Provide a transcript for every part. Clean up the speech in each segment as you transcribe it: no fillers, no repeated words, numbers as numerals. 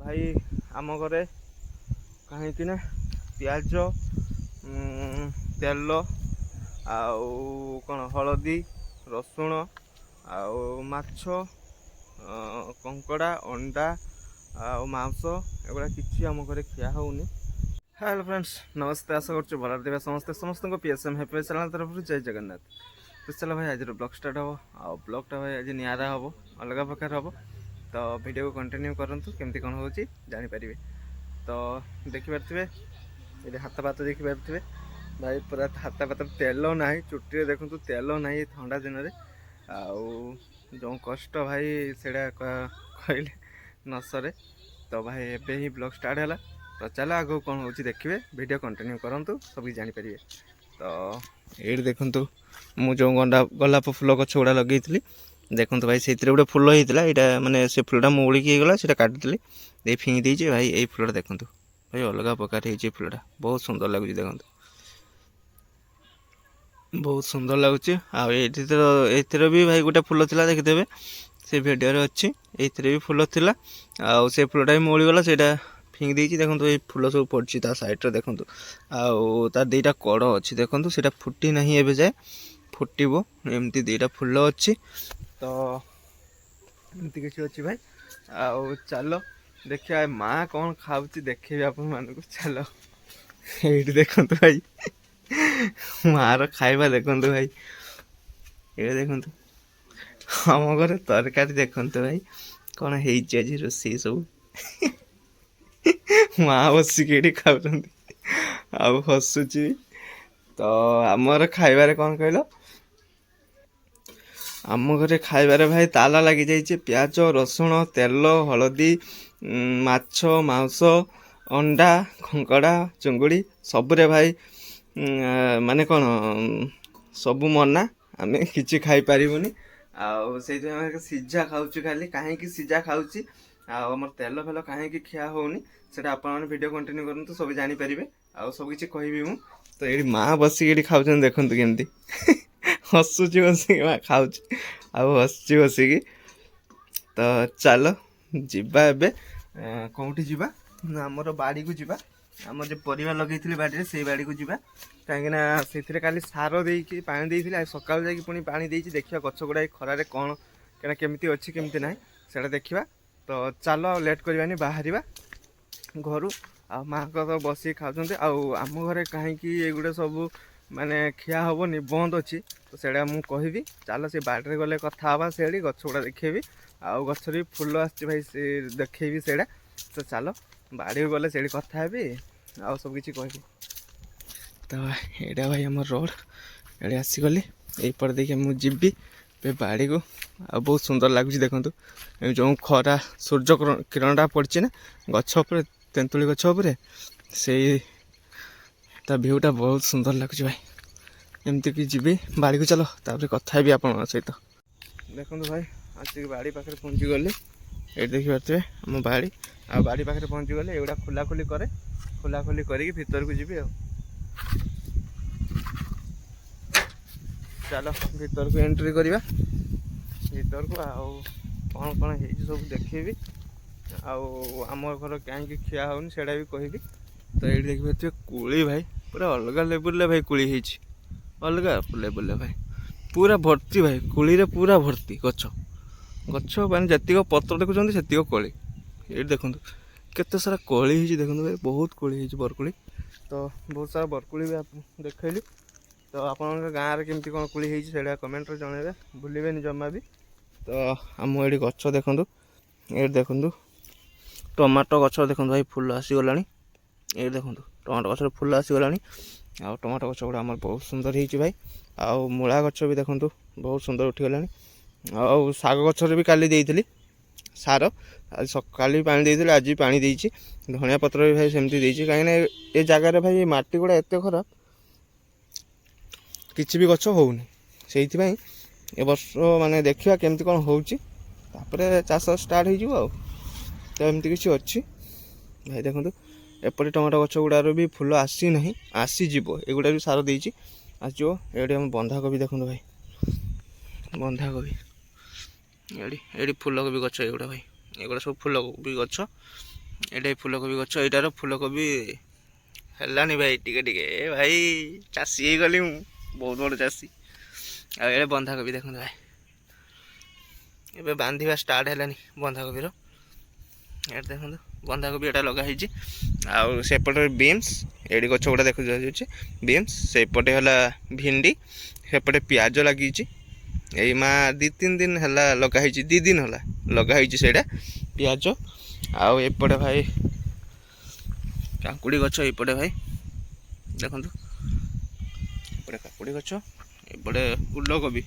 भाई आम घरे कहीं ना पियाज तेल आउ कौन हलदी रसुण आउ माछ कंकड़ा अंडा आउ मांस एगुड़ा किसी आम घरे खिया होनी। हेलो फ्रेंड्स नमस्ते आशा कर भल देवे समस्ते समस्त पीएसएम हैप्पी चैनल तरफ जय जगन्नाथ। तो चलो भाई आज ब्लॉग स्टार्ट हम आ ब्लॉगटा भाई आज निरा हम अलग प्रकार हम तो वीडियो को कंटिन्यू करंतु केमती कौन हो जानीपर। तो देखिपे ये हाथ पात देखिपे भाई पूरा हाथ पात तेल ना चुटी देखु तेल ना ठंडा दिन में आउ जो कष्ट भाई से कहले नसरे। तो भाई एबे ही ब्लॉग स्टार्ट है तो चलो आगे कौन हो देखिए वीडियो कंटिन्यू करूँ सब जानीपर। तो ये देखु मु जो गोलाप फूल गछ गुड़ा लगे देखो भाई से गोटे फूल होता है माने से फूलटा मुड़िकी गला से काटिली दे फिंगी दीजिए भाई यही फूलटा देखो भाई अलग प्रकार हो फूलटा बहुत सुंदर लगुच देखो बहुत सुंदर लगुच। आर भी भाई गोटे फूल था देखिदेवे से भिडियो अच्छी ये भी फूल था आउ से फूलटा भी मुड़ीगला से फिंगी देती देखो ये फूल सब पड़ी सैड्रे देखो आउ तार दीटा कड़ अच्छी देखो से फुटी ना एवं जाए फुटब एमती दीटा फूल अच्छी। तो एमती किसी अच्छी भाई आउ चलो देखिए माँ कौन खाऊँ देखेबी आप मानक चलो ये देखु भाई मार खाइबा देखु भाई ये देखु आम घर तरकारी देखु भाई कौन है रोषे सब माँ बसिक खाऊँ आउ हसुची। तो आमर खाइबार कौन कहल आम घरे खाइबार भाई ताला लगी जाइए प्याज रसुण तेल हलदी माछ मांस अंडा कंकड़ा चुंगुड़ी सबुरे भाई माने कौन सबू मना आम कि खाई पारूनी आउ से सीझा खाऊँ खाली कहीं सीझा खाऊँ आम तेल फेल कहीं खिया होनी से आप वीडियो कंटिन्यू करूँ सब जानीपर आउ सब किसी कहि मु। तो ये माँ बसिक खाऊँ देखु केमती हसुची बसिक माँ खाऊँ आउ हसुची बसिक। तो चलो जीवा एबे कौटी जीवा आमर बाड़ी को जीवा आम जो परिवार लगे बाड़ी से बाड़ी को जीवा कहीं से काली सार देकी पानी देती सकाल जाकि पुणी पानी देती देखा गछ गुड़ा खरारे कौन क्या केमती अच्छी केमती ना से देखा। तो चलो लेट करवानी बाहर घर आ माँ तो बसिक खाऊँ आम घरे कहीं एगुड़े सब माने खिया हम निबंध अच्छी तो से मुझे कहि चलो से बाड़े गले कथा हाँ से गछ गुड़ा देखेबी आउ गचर भी फूल आस भाई से देखेबी से तो चलो बाड़ी गले से कथा हेबी आउ सब किसी कहि। तो यहाँ भाई आम रोड ये आसीगली यहीपर देखिए मुझे जीवी बाड़ी को आ बहुत सुंदर लगुच देखो जो खरा सूर्य किरणटा पड़ी ना गछ तेंतुली गछ से भ्यूटा बहुत सुंदर लगुच भाई एमती कि जी बाड़ी को चलो तापर कथा भी आप सहित देखो भाई आसिक बाड़ी पाखे पहुँची गली ये देखिपे आम बाड़ी आ बाड़ी पाखे पहुँची गली एगुड़ा खोलाखोली करे खोलाखोली करके भीतर को जी चलो भीतर को एंट्री करवा भीतर को आउ कौन कौन है सब देखेबी आउ आम घर कहीं खिया होनी से भी कहबी। तो ये देखिए कुली भाई पूरा अलग लेवल भाई कुली है अलग लेवल भाई पूरा भर्ती भाई कुली रे पूरा भर्ती गछ गछ माने जी पत्र देखुं से कली ये देखो केते सारा कली है देखो भाई बहुत कली है बरकुली। तो बहुत सारा बरकुली भी आप देखली तो आप गाँव केमती कौन कुली है कमेंट जनइबे भूलें जमा भी। तो आम ये गछ देखु ये देखु टमाटो गछ देखो भाई फूल आसीगला ये देखो टमाटो गछ फूल आसीगला आ टमाटो गछ गुड़ा बहुत सुंदर हो भाई आउ मूला गछ भी देखो बहुत सुंदर उठीगला आउ शाग गछ भी काली देती सार आज सकाल पानी देती आज भी पानी देती धनिया पत्र भी भाई सेमती देती कहीं ये जगार भाई माटी गुड़ा एत खराब किसी भी गछ होनी से ए वर्ष माने देखा केमती कौन होपर चाष स्टार्ट हो तो एमती किसी अच्छी भाई देखो एपटे टमाटो गछ गुड़ार भी फूल आसी ना आसीज एगुड़ा भी सार देती आसो ये बंधाकोबी देखो भाई बंधाकोबी ये फूलकोबी गछ एगुड़ा भाई एगुड़ा सब फूलकोबी गछ ଏଇଟା ଫୁଲକୋବି ଗଛ, ଏଇଟାର ଫୁଲକୋବି ହେଲାନି ଭାଇ ଟିକେ ଟିକେ ଭାଇ, ଚାଷୀ ହେଇଗଲି ମୁଁ, ବହୁତ ବଡ଼ ଚାଷୀ। ଆଉ ଏ ବନ୍ଧାକୋବି ଦେଖନ୍ତୁ ଭାଇ, ଏବେ ବାନ୍ଧିବା ଷ୍ଟାର୍ଟ ହେଲାନି ବନ୍ଧାକୋବିର। ଏଇଟା ଦେଖନ୍ତୁ ବନ୍ଧାକୋବି ଏଇଟା ଲଗା ହେଇଛି। ଆଉ ସେପଟେ ବିମ୍ସ, ଏଇଠି ଗଛ ଗୁଡ଼ା ଦେଖାଯାଉଛି ବିମ୍ସ, ସେପଟେ ହେଲା ଭେଣ୍ଡି, ସେପଟେ ପିଆଜ ଲାଗିଛି। ଏଇ ମା 2-3 ଦିନ ହେଲା ଲଗା ହେଇଛି, 2 ଦିନ ହେଲା ଲଗା ହେଇଛି ସେଇଟା ପିଆଜ। ଆଉ ଏପଟେ ଭାଇ କାକୁଡ଼ି ଗଛ, ଏପଟେ ଭାଇ ଦେଖନ୍ତୁ, ଏପଟେ କାକୁଡ଼ି ଗଛ, ଏପଟେ ଓଲକୋବି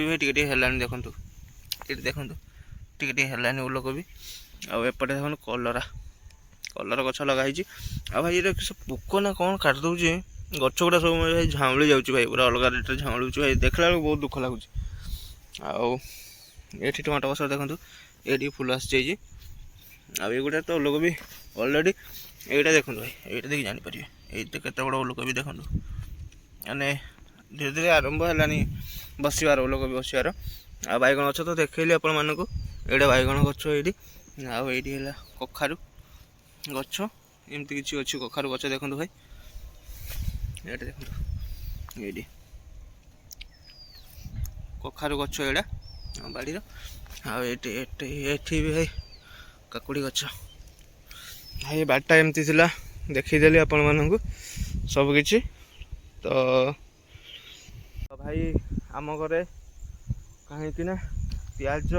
ଭାଇ ଟିକେ ଟିକେ ହେଲାନି ଦେଖନ୍ତୁ, ଏଠି ଦେଖନ୍ତୁ ଟିକେ ଟିକେ ହେଲାନି ଓଲକୋବି। ଆଉ ଏପଟେ ଦେଖନ୍ତୁ କଲରା ଗଛ ଲଗା ହେଇଛି। ଆଉ ଭାଇ ଏଇଟା କିଛି ପୋକ ନା କ'ଣ କାଟି ଦେଉଛି ଗଛ ଗୁଡ଼ା ସବୁ ଭାଇ, ଝାଉଁଳି ଯାଉଛି ଭାଇ, ପୁରା ଅଲଗା ରେଟ୍ରେ ଝାଉଁଳୁଛି ଭାଇ, ଦେଖିଲା ବେଳକୁ ବହୁତ ଦୁଃଖ ଲାଗୁଛି। ଆଉ ଏଠି ଟମାଟୋ ଗଛ ଦେଖନ୍ତୁ, ଏଇଠି ଫୁଲ ଆସିଯାଇଛି। ଆଉ ଏଇଗୁଡ଼ା ତ ଓଲକୋବି ଅଲରେଡ଼ି, ଏଇଟା ଦେଖନ୍ତୁ ଭାଇ, ଏଇଟା ଦେଖି ଜାଣିପାରିବେ ଏଇଟା କେତେ ବଡ଼ ଓଲକୋବି ଦେଖନ୍ତୁ। ମାନେ ଧୀରେ ଧୀରେ ଆରମ୍ଭ ହେଲାନି ବସିବାର, ଓଲକୋବି ବସିବାର। ଆଉ ବାଇଗଣ ଗଛ ତ ଦେଖେଇଲି ଆପଣମାନଙ୍କୁ, ଏଇଟା ବାଇଗଣ ଗଛ ଏଇଠି। ଆଉ ଏଇଠି ହେଲା କଖାରୁ ଗଛ, ଏମିତି କିଛି ଅଛି କଖାରୁ ଗଛ ଦେଖନ୍ତୁ ଭାଇ, ଏଇଟା ଦେଖନ୍ତୁ ଏଇଠି କଖାରୁ ଗଛ ଏଇଟା ବାଡ଼ିର। ଆଉ ଏଠି ବି ଭାଇ କାକୁଡ଼ି ଗଛ। ଭାଇ ବାଡ଼ିଟା ଏମିତି ଥିଲା, ଦେଖେଇଦେଲି ଆପଣମାନଙ୍କୁ ସବୁକିଛି। ତ ଭାଇ ଆମ ଘରେ କାହିଁକି ନା ପିଆଜ,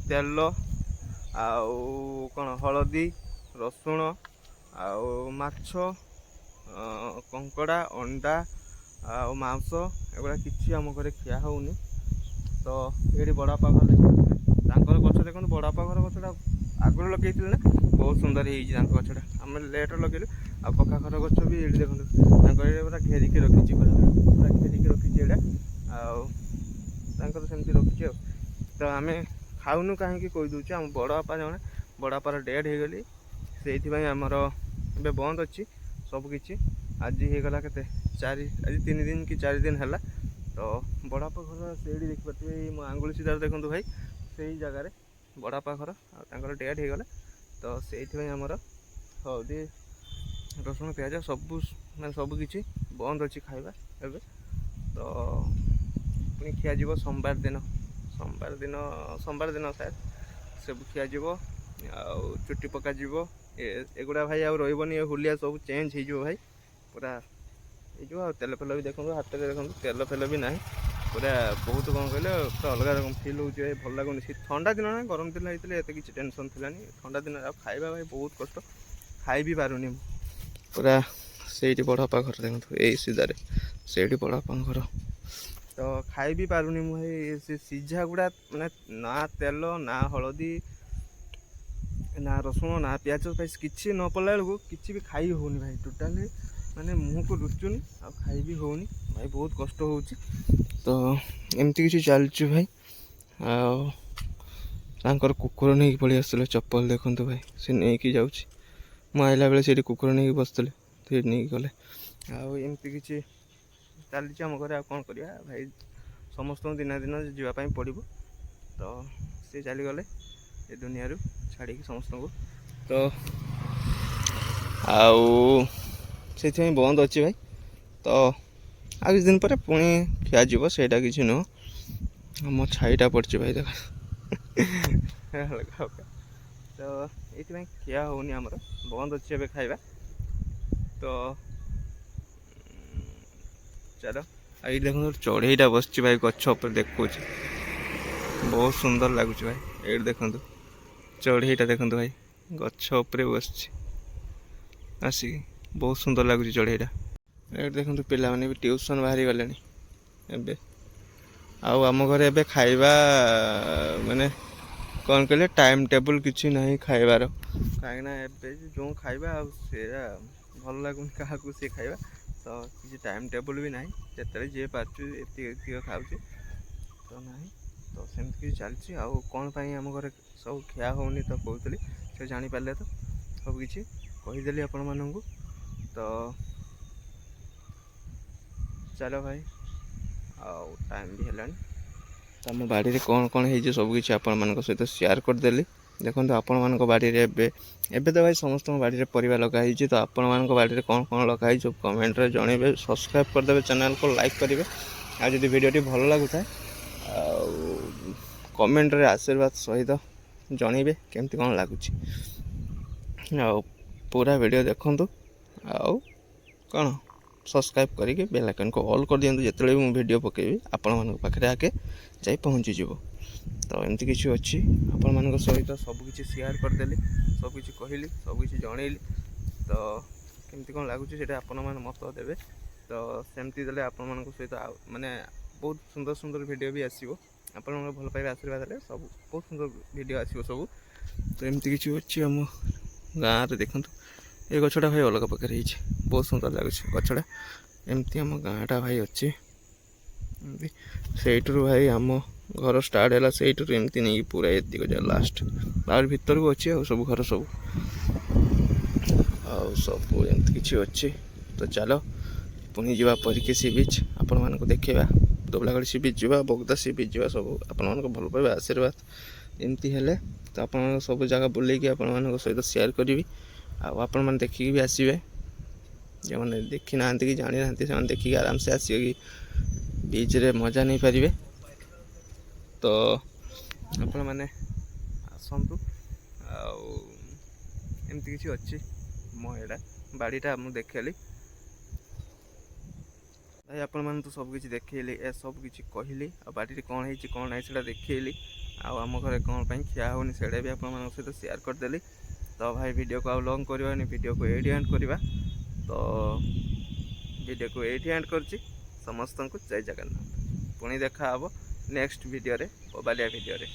ତେଲ, ଆଉ କ'ଣ ହଳଦୀ, ରସୁଣ, ଆଉ ମାଛ, କଙ୍କଡ଼ା, ଅଣ୍ଡା, ଆଉ ମାଂସ, ଏଗୁଡ଼ା କିଛି ଆମ ଘରେ ଖିଆ ହେଉନି। ତ ଏଇଠି ବଡ଼ବାପା ଘର ତାଙ୍କର ଗଛ ଦେଖନ୍ତୁ, ବଡ଼ବାପା ଘର ଗଛଟା ଆଗରୁ ଲଗେଇଥିଲେ ନା, ବହୁତ ସୁନ୍ଦର ହେଇଯାଇଛି ତାଙ୍କ ଗଛଟା, ଆମେ ଲେଟ୍ରେ ଲଗେଇଲୁ। ଆଉ କକା ଘର ଗଛ ବି ଏଇଠି ଦେଖନ୍ତୁ, ତାଙ୍କର ଏଇଟା ପୁରା ଘେରିକି ରଖିଛି, ପୁରା ଘେରିକି ରଖିଛି ଏଇଟା। ଆଉ ତାଙ୍କର ସେମିତି ରଖିଛି। ଆଉ ତ ଆମେ ଖାଉନୁ କାହିଁକି କହିଦେଉଛି, ଆମ ବଡ଼ବାପା ବଡ଼ବାପାର ଡେଥ୍ ହେଇଗଲି, ସେଇଥିପାଇଁ ଆମର ଏବେ ବନ୍ଦ ଅଛି ସବୁକିଛି। ଆଜି ହେଇଗଲା କେତେ, ଆଜି 3 ଦିନ କି 4 ଦିନ ହେଲା। ତ ବଡ଼ବାପା ଘର ସେଇଠି ଦେଖିପାରୁଥିବେ, ଏଇ ମୋ ଆଙ୍ଗୁଳି ସିଧାରେ ଦେଖନ୍ତୁ ଭାଇ, ସେଇ ଜାଗାରେ ବଡ଼ବାପା ଘର। ଆଉ ତାଙ୍କର ଡେଥ୍ ହେଇଗଲା, ତ ସେଇଥିପାଇଁ ଆମର ହଳଦୀ, ରସୁଣ, ପିଆଜ ସବୁ ମାନେ ସବୁକିଛି ବନ୍ଦ ଅଛି ଖାଇବା ଏବେ। ତ ପୁଣି ଖିଆଯିବ ସୋମବାର ଦିନ ସାର୍ ସବୁ ଖିଆଯିବ। ଆଉ ଚୁଟି ପକାଯିବ, ଏଗୁଡ଼ା ଭାଇ ଆଉ ରହିବନି, ହୁଲିଆ ସବୁ ଚେଞ୍ଜ ହେଇଯିବ ଭାଇ, ପୁରା ହେଇଯିବ। ଆଉ ତେଲ ଫେଲ ବି ଦେଖନ୍ତୁ, ହାତରେ ଦେଖନ୍ତୁ ତେଲ ଫେଲ ବି ନାହିଁ, ପୁରା ବହୁତ କ'ଣ କହିଲେ, ପୁରା ଅଲଗା ରକମ ଫିଲ୍ ହେଉଛି ଭାଇ, ଭଲ ଲାଗୁନି। ଥଣ୍ଡା ଦିନ ନା ଗରମ ଦିନ ହେଇଥିଲେ ଏତେ କିଛି ଟେନସନ୍ ଥିଲାନି, ଥଣ୍ଡା ଦିନ। ଆଉ ଖାଇବା ଭାଇ ବହୁତ କଷ୍ଟ, ଖାଇ ବି ପାରୁନି ମୁଁ। ପୁରା ସେଇଠି ବଡ଼ବାପା ଘର ଦେଖନ୍ତୁ, ଏଇ ସିଧାରେ ସେଇଠି ବଡ଼ବାପାଙ୍କ ଘର। ତ ଖାଇ ବି ପାରୁନି ମୁଁ ଭାଇ, ସେ ସିଝା ଗୁଡ଼ା ମାନେ ନା ତେଲ, ନା ହଳଦୀ, ନା ରସୁଣ, ନା ପିଆଜ, କିଛି ନ ପଡ଼ିଲା ବେଳକୁ କିଛି ବି ଖାଇ ହେଉନି ଭାଇ, ଟୋଟାଲି ମାନେ ମୁହଁକୁ ରୁଚୁନି, ଆଉ ଖାଇ ବି ହେଉନି ଭାଇ, ବହୁତ କଷ୍ଟ ହେଉଛି। ତ ଏମିତି କିଛି ଚାଲିଛି ଭାଇ। ଆଉ ତାଙ୍କର କୁକୁର ନେଇକି ପଳେଇ ଆସିଥିଲେ ଚପଲ, ଦେଖନ୍ତୁ ଭାଇ ସେ ନେଇକି ଯାଉଛି। ମୁଁ ଆଇଲା ବେଳେ ସେଇଠି କୁକୁର ନେଇକି ବସିଥିଲେ, ସେଇଠି ନେଇକି ଗଲେ। ଆଉ ଏମିତି କିଛି ଚାଲିଛି ଆମ ଘରେ। ଆଉ କ'ଣ କରିବା ଭାଇ, ସମସ୍ତଙ୍କୁ ଦିନେ ଦିନ ଯିବା ପାଇଁ ପଡ଼ିବ। ତ ସେ ଚାଲିଗଲେ ଏ ଦୁନିଆରୁ ଛାଡ଼ିକି ସମସ୍ତଙ୍କୁ। ତ ଆଉ ସେଇଥିପାଇଁ ବନ୍ଦ ଅଛି ଭାଇ। ତ ଆଉ କିଛି ଦିନ ପରେ ପୁଣି ଖିଆଯିବ, ସେଇଟା କିଛି ନୁହଁ। ମୋ ଛାଇଟା ପଡ଼ିଛି ଭାଇ ଦେଖ। ତ ଏଇଥିପାଇଁ ଖିଆ ହେଉନି, ଆମର ବନ୍ଦ ଅଛି ଏବେ ଖାଇବା। ତ ଚାଲ, ଆଉ ଏଇଠି ଦେଖନ୍ତୁ ଚଢ଼େଇଟା ବସିଛି ଭାଇ ଗଛ ଉପରେ, ଦେଖଉଛି ବହୁତ ସୁନ୍ଦର ଲାଗୁଛି ଭାଇ। ଏଇଠି ଦେଖନ୍ତୁ ଚଢ଼େଇଟା ଦେଖନ୍ତୁ ଭାଇ, ଗଛ ଉପରେ ବସିଛି ଆସିକି, ବହୁତ ସୁନ୍ଦର ଲାଗୁଛି ଚଢ଼େଇଟା। ଏଇଠି ଦେଖନ୍ତୁ ପିଲାମାନେ ବି ଟିଉସନ୍ ବାହାରି ଗଲେଣି ଏବେ। ଆଉ ଆମ ଘରେ ଏବେ ଖାଇବା ମାନେ କ'ଣ କହିଲେ, ଟାଇମ୍ ଟେବୁଲ୍ କିଛି ନାହିଁ ଖାଇବାର, କାହିଁକିନା ଏବେ ଯେଉଁ ଖାଇବା ଆଉ ସେଇଟା ଭଲ ଲାଗୁନି କାହାକୁ ସେ ଖାଇବା। ତ କିଛି ଟାଇମ୍ ଟେବୁଲ୍ ବି ନାହିଁ, ଯେତେବେଳେ ଯିଏ ପାରୁଛି ଏତିକି ଖାଉଛି, ତ ନାହିଁ। ତ ସେମିତି କିଛି ଚାଲିଛି। ଆଉ କ'ଣ ପାଇଁ ଆମ ଘରେ ସବୁ ଖିଆ ହେଉନି ତ କହୁଥିଲି, ସେ ଜାଣିପାରିଲେ ତ, ସବୁକିଛି କହିଦେଲି ଆପଣମାନଙ୍କୁ। ତ ଚାଲ ଭାଇ, ଆଉ ଟାଇମ୍ ବି ହେଲାଣି। ତ ଆମ ବାଡ଼ିରେ କ'ଣ କ'ଣ ହେଇଛି ସବୁକିଛି ଆପଣମାନଙ୍କ ସହିତ ସେୟାର୍ କରିଦେଲି। ଦେଖନ୍ତୁ ଆପଣମାନଙ୍କ ବାଡ଼ିରେ ଏବେ ତ ଭାଇ ସମସ୍ତଙ୍କ ବାଡ଼ିରେ ପରିବା ଲଗା ହେଇଛି। ତ ଆପଣମାନଙ୍କ ବାଡ଼ିରେ କ'ଣ କ'ଣ ଲଗା ହେଇଛି ସବୁ କମେଣ୍ଟରେ ଜଣାଇବେ। ସବସ୍କ୍ରାଇବ୍ କରିଦେବେ, ଚ୍ୟାନେଲ୍କୁ ଲାଇକ୍ କରିବେ। ଆଉ ଯଦି ଭିଡ଼ିଓଟି ଭଲ ଲାଗୁଥାଏ ଆଉ କମେଣ୍ଟରେ ଆଶୀର୍ବାଦ ସହିତ ଜଣାଇବେ କେମିତି କ'ଣ ଲାଗୁଛି। ଆଉ ପୁରା ଭିଡ଼ିଓ ଦେଖନ୍ତୁ ଆଉ କ'ଣ ସବସ୍କ୍ରାଇବ୍ କରିକି ବେଲ୍ ଆଇକନ୍କୁ ଅଲ୍ କରିଦିଅନ୍ତୁ। ଯେତେବେଳେ ବି ମୁଁ ଭିଡ଼ିଓ ପକାଇବି ଆପଣମାନଙ୍କ ପାଖରେ ଆଗେ ଯାଇ ପହଞ୍ଚିଯିବ। ତ ଏମିତି କିଛି ଅଛି, ଆପଣମାନଙ୍କ ସହିତ ସବୁକିଛି ସେୟାର କରିଦେଲି, ସବୁକିଛି କହିଲି, ସବୁକିଛି ଜଣେଇଲି। ତ କେମିତି କ'ଣ ଲାଗୁଛି ସେଇଟା ଆପଣମାନେ ମତ ଦେବେ। ତ ସେମିତି ଦେଲେ ଆପଣମାନଙ୍କ ସହିତ ଆଉ ମାନେ ବହୁତ ସୁନ୍ଦର ସୁନ୍ଦର ଭିଡ଼ିଓ ବି ଆସିବ। ଆପଣଙ୍କର ଭଲ ପାଇବା ଆଶୀର୍ବାଦ ହେଲେ ସବୁ ବହୁତ ସୁନ୍ଦର ଭିଡ଼ିଓ ଆସିବ ସବୁ। ତ ଏମିତି କିଛି ଅଛି ଆମ ଗାଁରେ। ଦେଖନ୍ତୁ ଏ ଗଛଟା ଭାଇ ଅଲଗା ପାଖରେ ହେଇଛି, ବହୁତ ସୁନ୍ଦର ଲାଗୁଛି ଗଛଟା। ଏମିତି ଆମ ଗାଁଟା ଭାଇ ଅଛି। ଏମିତି ସେଇଠୁରୁ ଭାଇ ଆମ ଘର ଷ୍ଟାର୍ଟ ହେଲା, ସେଇଠୁରୁ ଏମିତି ନେଇକି ପୁରା ଏତିକି ଯାଏ ଲାଷ୍ଟ ଆହୁରି ଭିତରକୁ ଅଛି। ଆଉ ସବୁ ଘର ସବୁ ଆଉ ସବୁ ଏମିତି କିଛି ଅଛି। ତ ଚାଲ ପୁଣି ଯିବା ପରିକି ସି ବିଚ୍, ଆପଣମାନଙ୍କୁ ଦେଖେଇବା। ଧବଳାଗଡ଼ି ସି ବିଚ୍ ଯିବା, ବଗଦା ସି ବିଚ୍ ଯିବା। ସବୁ ଆପଣମାନଙ୍କ ଭଲ ପାଇବା ଆଶୀର୍ବାଦ ଏମିତି ହେଲେ ତ ଆପଣମାନଙ୍କ ସବୁ ଜାଗା ବୁଲେଇକି ଆପଣମାନଙ୍କ ସହିତ ସେୟାର କରିବି। ଆଉ ଆପଣମାନେ ଦେଖିକି ବି ଆସିବେ। ଯେଉଁମାନେ ଦେଖି ନାହାନ୍ତି କି ଜାଣିନାହାନ୍ତି ସେମାନେ ଦେଖିକି ଆରାମସେ ଆସିକି ବିଚ୍ରେ ମଜା ନେଇପାରିବେ। ତ ଆପଣମାନେ ଆସନ୍ତୁ। ଆଉ ଏମିତି କିଛି ଅଛି ମୋ ବାଡ଼ିଟା ମୁଁ ଦେଖେଇଲି ଭାଇ। ଆପଣମାନେ ତ ସବୁକିଛି ଦେଖେଇଲି, ସବୁ କିଛି କହିଲି। ଆଉ ବାଡ଼ିରେ କ'ଣ ହେଇଛି କ'ଣ ନାହିଁ ସେଇଟା ଦେଖେଇଲି। ଆଉ ଆମ ଘରେ କ'ଣ ପାଇଁ ଖିଆ ହେଉନି ସେଇଟା ବି ଆପଣମାନଙ୍କ ସହିତ ସେୟାର କରିଦେଲି। ତ ଭାଇ ଭିଡ଼ିଓକୁ ଆଉ ଲଙ୍ଗ୍ କରିବାନି, ଭିଡ଼ିଓକୁ ଏଇଠି ଏଣ୍ଡ୍ କରିବା। ତ ଭିଡ଼ିଓକୁ ଏଇଠି ଏଣ୍ଡ୍ କରୁଛି। ସମସ୍ତଙ୍କୁ ଜୟ ଜଗନ୍ନାଥ। ପୁଣି ଦେଖା ହେବ ନେକ୍ସଟ ଭିଡ଼ିଓରେ, ମୋବାଇଲିଆ ଭିଡ଼ିଓରେ।